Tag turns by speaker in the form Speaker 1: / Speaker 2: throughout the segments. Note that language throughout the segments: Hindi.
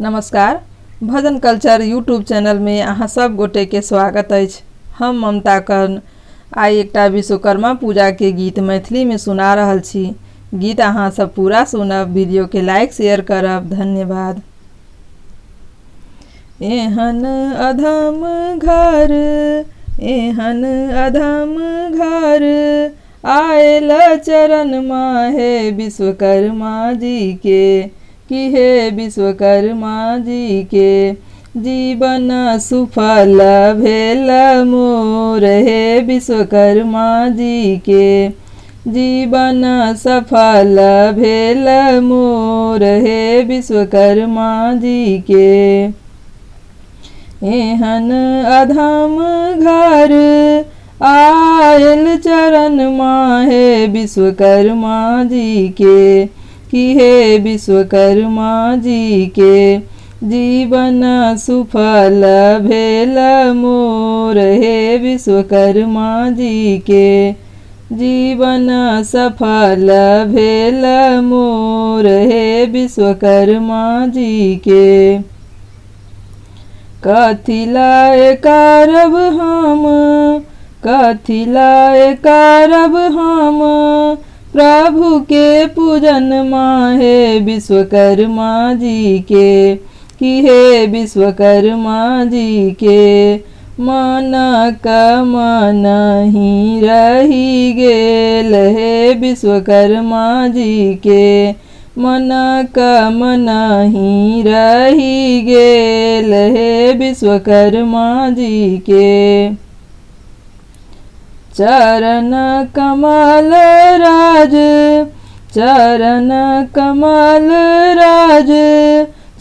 Speaker 1: नमस्कार। भजन कल्चर यूट्यूब चैनल में अहाँ सब गोटे के स्वागत अछि। हम ममता कर्ण आई एकटा विश्वकर्मा पूजा के गीत मैथिली में सुना रहल छी। गीत अहाँ सब पूरा सुनब, वीडियो के लाइक शेयर करब। धन्यवाद। एहन अधम घर, एहन अधम घर, आयल चरण माहे विश्वकर्मा जी के, कि हे विश्वकर्मा जी के जीवन सुफल भेल मोर, हे विश्वकर्मा जी के जीवन सफल भेल मोर, हे विश्वकर्मा जी के। एहन अधम घर, आयल चरण माहे विश्वकर्मा जी के, कि हे विश्वकर्मा जी के जीवन सुफल भेल मोर, हे विश्वकर्मा जी के जीवन सफल भेल मोर, हे विश्वकर्मा जी के। कथी लाए करब हम, कथी लाए करब हम प्रभु के पूजन माहे विश्वकर्मा जी के, कि हे विश्वकर्मा जी के मन कमन ही रही गेल, हे विश्वकर्मा जी के मन कमन ही रही गेल, हे विश्वकर्मा जी के। चरण कमल राज, चरण कमल राज,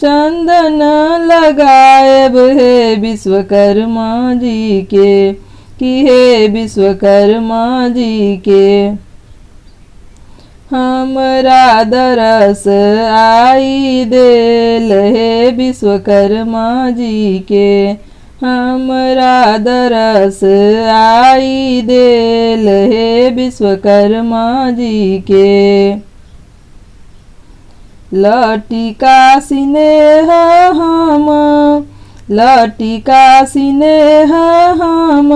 Speaker 1: चंदन लगाएब हे विश्वकर्मा जी के, कि हे विश्वकर्मा जी के। हमरा दरस आई देल, हे विश्वकर्मा जी के हमरा दरस आई देल, हे विश्वकर्मा जी के। लटिका स्नेह हम, लटिका स्नेह हम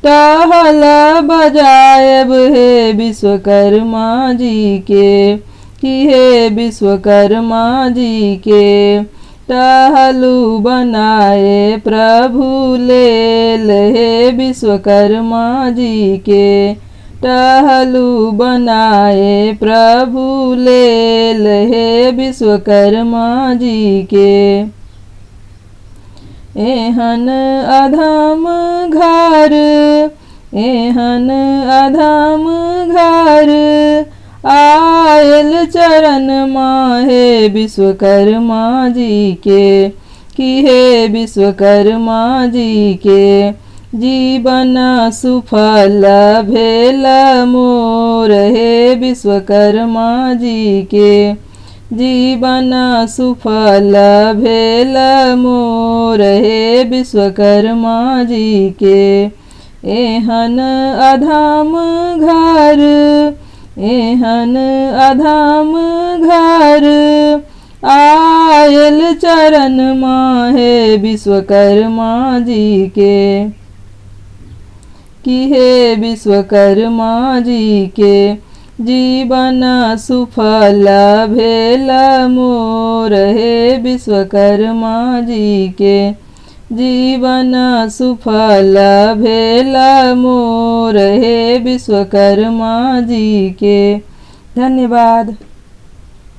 Speaker 1: टहल बजाएब हे विश्वकर्मा जी के, कि हे विश्वकर्मा जी के टहलू बनाए प्रभु लेल, हे विश्वकर्मा जी के टहलू बनाए प्रभु लेल, हे विश्वकर्मा जी के। एहन अधम घर, एहन अधम घर, आयल चरण माहे विश्वकर्मा जी के, कि हे विश्वकर्मा जी के जीवन सुफल भेल मोर, हे विश्वकर्मा जी के जीवन सुफल भेल मोर, हे विश्वकर्मा जी के। एहन अधम घर, एहन अधम घर, आयल चरण माहे विश्वकर्मा जी के, कि हे विश्वकर्मा जी के जीवन सुफल भेल मोर, हे विश्वकर्मा जी के जीवन सुफल भेल मोर, हे विश्वकर्मा जी के। धन्यवाद।